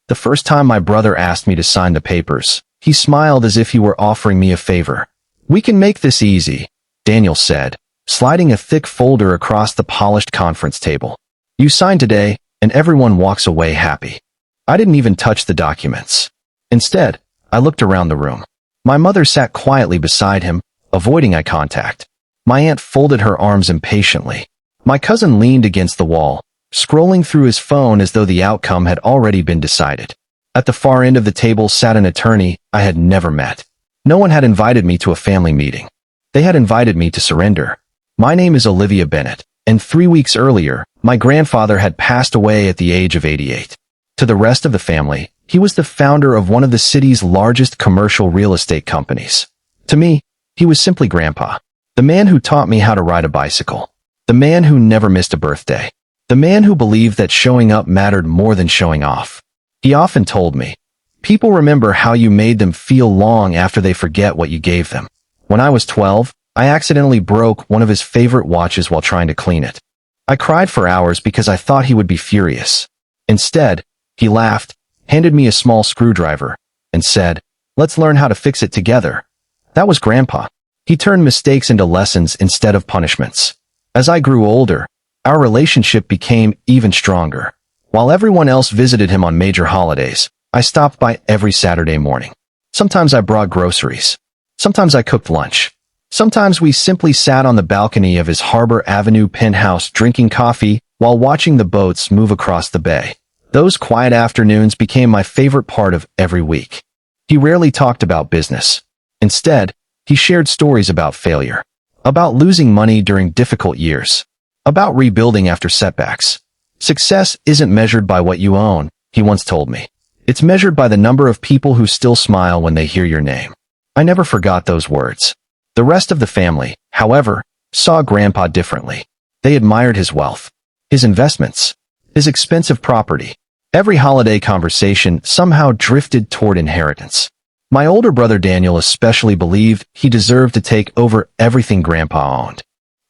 The first time my brother asked me to sign the papers, he smiled as if he were offering me a favor. "We can make this easy," Daniel said, sliding a thick folder across the polished conference table. "You sign today, and everyone walks away happy." I didn't even touch the documents. Instead, I looked around the room. My mother sat quietly beside him, avoiding eye contact. My aunt folded her arms impatiently. My cousin leaned against the wall, scrolling through his phone as though the outcome had already been decided. At the far end of the table sat an attorney I had never met. No one had invited me to a family meeting. They had invited me to surrender. "My name is Olivia Bennett, and 3 weeks earlier, my grandfather had passed away at the age of 88. To the rest of the family, he was the founder of one of the city's largest commercial real estate companies. To me, he was simply Grandpa. The man who taught me how to ride a bicycle. The man who never missed a birthday. The man who believed that showing up mattered more than showing off. He often told me, "People remember how you made them feel long after they forget what you gave them." When I was 12, I accidentally broke one of his favorite watches while trying to clean it. I cried for hours because I thought he would be furious. Instead, he laughed, handed me a small screwdriver, and said, "Let's learn how to fix it together." That was Grandpa. He turned mistakes into lessons instead of punishments. As I grew older, our relationship became even stronger. While everyone else visited him on major holidays, I stopped by every Saturday morning. Sometimes I brought groceries. Sometimes I cooked lunch. Sometimes we simply sat on the balcony of his Harbor Avenue penthouse drinking coffee while watching the boats move across the bay. Those quiet afternoons became my favorite part of every week. He rarely talked about business. Instead, he shared stories about failure, about losing money during difficult years, about rebuilding after setbacks. "Success isn't measured by what you own," he once told me. "It's measured by the number of people who still smile when they hear your name." I never forgot those words. The rest of the family, however, saw Grandpa differently. They admired his wealth, his investments, his expensive property. Every holiday conversation somehow drifted toward inheritance. My older brother Daniel especially believed he deserved to take over everything Grandpa owned.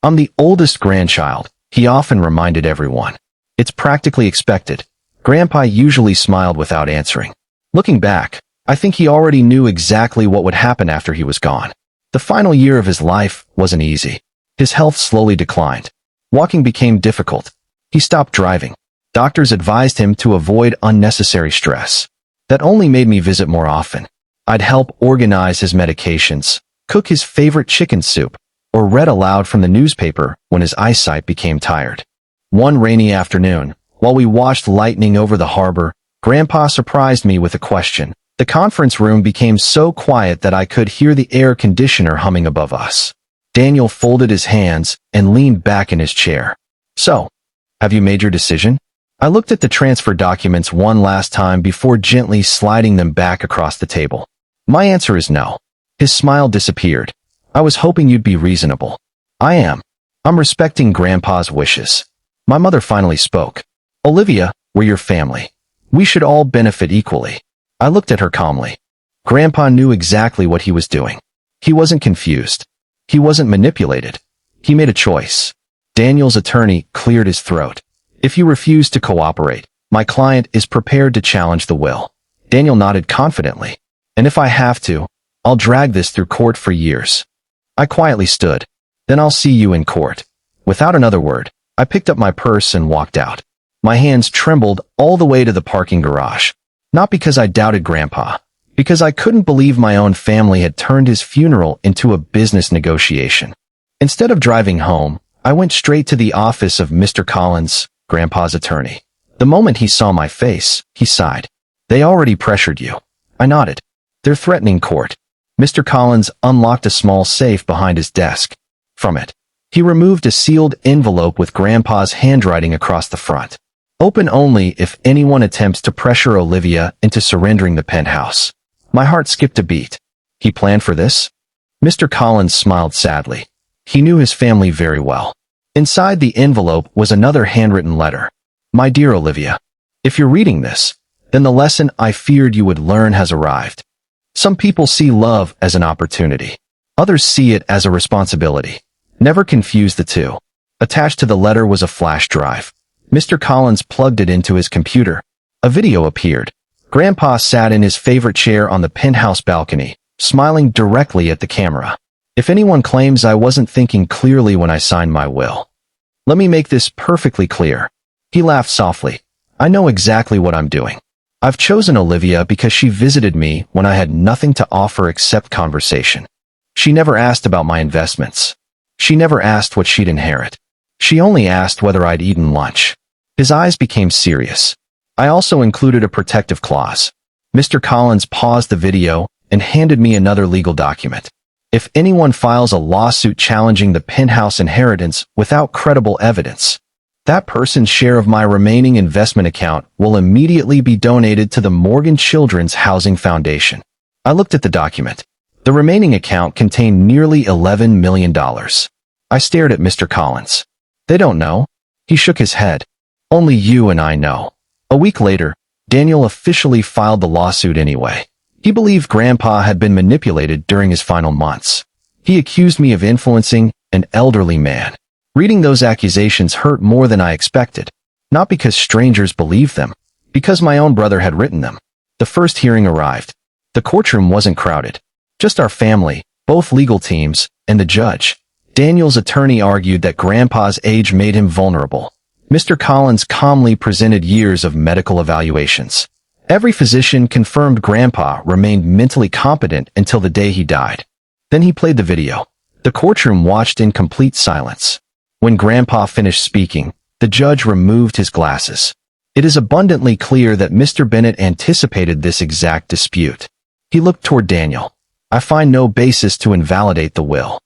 "I'm the oldest grandchild," he often reminded everyone. "It's practically expected." Grandpa usually smiled without answering. Looking back, I think he already knew exactly what would happen after he was gone. The final year of his life wasn't easy. His health slowly declined. Walking became difficult. He stopped driving. Doctors advised him to avoid unnecessary stress. That only made me visit more often. I'd help organize his medications, cook his favorite chicken soup, or read aloud from the newspaper when his eyesight became tired. One rainy afternoon, while we watched lightning over the harbor, Grandpa surprised me with a question. The conference room became so quiet that I could hear the air conditioner humming above us. Daniel folded his hands and leaned back in his chair. "So, have you made your decision?" I looked at the transfer documents one last time before gently sliding them back across the table. "My answer is no." His smile disappeared. "I was hoping you'd be reasonable." "I am. I'm respecting Grandpa's wishes." My mother finally spoke. "Olivia, we're your family. We should all benefit equally." I looked at her calmly. Grandpa knew exactly what he was doing. He wasn't confused. He wasn't manipulated. He made a choice. Daniel's attorney cleared his throat. "If you refuse to cooperate, my client is prepared to challenge the will." Daniel nodded confidently. "And if I have to, I'll drag this through court for years." I quietly stood. "Then I'll see you in court." Without another word, I picked up my purse and walked out. My hands trembled all the way to the parking garage. Not because I doubted Grandpa, because I couldn't believe my own family had turned his funeral into a business negotiation. Instead of driving home, I went straight to the office of Mr. Collins, Grandpa's attorney. The moment he saw my face, he sighed. "They already pressured you." I nodded. "They're threatening court." Mr. Collins unlocked a small safe behind his desk. From it, he removed a sealed envelope with Grandpa's handwriting across the front. "Open only if anyone attempts to pressure Olivia into surrendering the penthouse." My heart skipped a beat. He planned for this? Mr. Collins smiled sadly. He knew his family very well. Inside the envelope was another handwritten letter. "My dear Olivia, if you're reading this, then the lesson I feared you would learn has arrived. Some people see love as an opportunity. Others see it as a responsibility. Never confuse the two." Attached to the letter was a flash drive. Mr. Collins plugged it into his computer. A video appeared. Grandpa sat in his favorite chair on the penthouse balcony, smiling directly at the camera. If anyone claims I wasn't thinking clearly when I signed my will, let me make this perfectly clear. He laughed softly. I know exactly what I'm doing. I've chosen Olivia because she visited me when I had nothing to offer except conversation. She never asked about my investments. She never asked what she'd inherit. She only asked whether I'd eaten lunch. His eyes became serious. I also included a protective clause. Mr. Collins paused the video and handed me another legal document. If anyone files a lawsuit challenging the penthouse inheritance without credible evidence, that person's share of my remaining investment account will immediately be donated to the Morgan Children's Housing Foundation. I looked at the document. The remaining account contained nearly $11 million. I stared at Mr. Collins. They don't know. He shook his head. Only you and I know. A week later, Daniel officially filed the lawsuit anyway. He believed Grandpa had been manipulated during his final months. He accused me of influencing an elderly man. Reading those accusations hurt more than I expected. Not because strangers believed them, because my own brother had written them. The first hearing arrived. The courtroom wasn't crowded. Just our family, both legal teams, and the judge. Daniel's attorney argued that Grandpa's age made him vulnerable. Mr. Collins calmly presented years of medical evaluations. Every physician confirmed Grandpa remained mentally competent until the day he died. Then he played the video. The courtroom watched in complete silence. When Grandpa finished speaking, the judge removed his glasses. It is abundantly clear that Mr. Bennett anticipated this exact dispute. He looked toward Daniel. I find no basis to invalidate the will.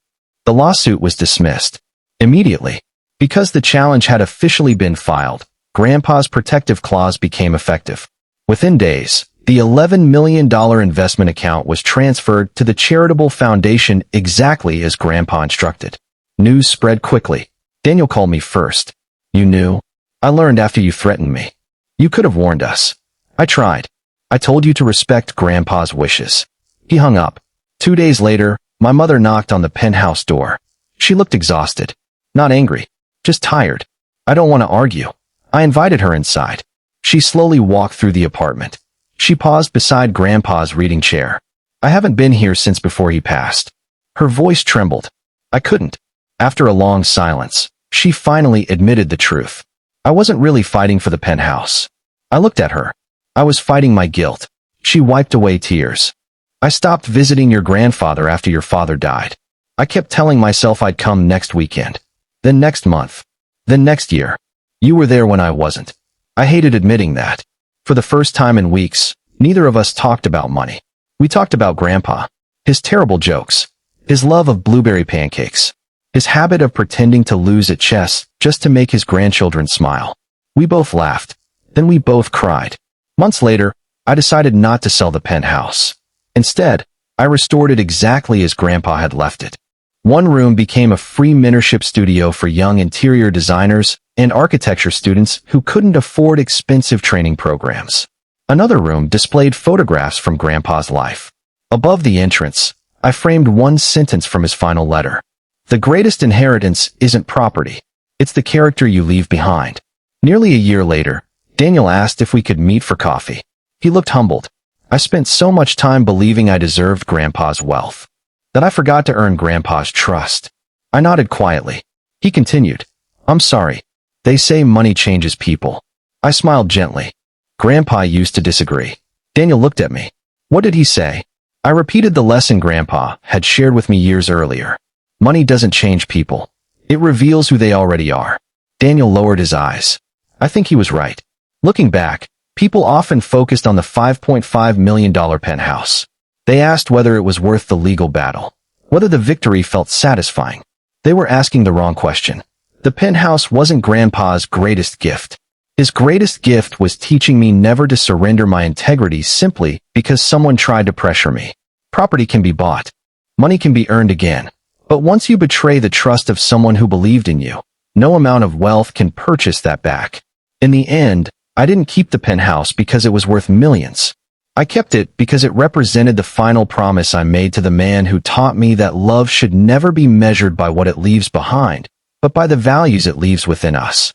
The lawsuit was dismissed. Immediately. Because the challenge had officially been filed, Grandpa's protective clause became effective. Within days, the $11 million investment account was transferred to the charitable foundation exactly as Grandpa instructed. News spread quickly. Daniel called me first. You knew? I learned after you threatened me. You could have warned us. I tried. I told you to respect Grandpa's wishes. He hung up. 2 days later, my mother knocked on the penthouse door. She looked exhausted. Not angry. Just tired. I don't want to argue. I invited her inside. She slowly walked through the apartment. She paused beside Grandpa's reading chair. I haven't been here since before he passed. Her voice trembled. I couldn't. After a long silence, she finally admitted the truth. I wasn't really fighting for the penthouse. I looked at her. I was fighting my guilt. She wiped away tears. I stopped visiting your grandfather after your father died. I kept telling myself I'd come next weekend. Then next month. Then next year. You were there when I wasn't. I hated admitting that. For the first time in weeks, neither of us talked about money. We talked about Grandpa. His terrible jokes. His love of blueberry pancakes. His habit of pretending to lose at chess just to make his grandchildren smile. We both laughed. Then we both cried. Months later, I decided not to sell the penthouse. Instead, I restored it exactly as Grandpa had left it. One room became a free mentorship studio for young interior designers and architecture students who couldn't afford expensive training programs. Another room displayed photographs from Grandpa's life. Above the entrance, I framed one sentence from his final letter. The greatest inheritance isn't property. It's the character you leave behind. Nearly a year later, Daniel asked if we could meet for coffee. He looked humbled. I spent so much time believing I deserved Grandpa's wealth that I forgot to earn Grandpa's trust. I nodded quietly. He continued, I'm sorry. They say money changes people. I smiled gently. Grandpa used to disagree. Daniel looked at me. What did he say? I repeated the lesson Grandpa had shared with me years earlier. Money doesn't change people. It reveals who they already are. Daniel lowered his eyes. I think he was right. Looking back, people often focused on the $5.5 million penthouse. They asked whether it was worth the legal battle, whether the victory felt satisfying. They were asking the wrong question. The penthouse wasn't Grandpa's greatest gift. His greatest gift was teaching me never to surrender my integrity simply because someone tried to pressure me. Property can be bought. Money can be earned again. But once you betray the trust of someone who believed in you, no amount of wealth can purchase that back. In the end, I didn't keep the penthouse because it was worth millions. I kept it because it represented the final promise I made to the man who taught me that love should never be measured by what it leaves behind, but by the values it leaves within us.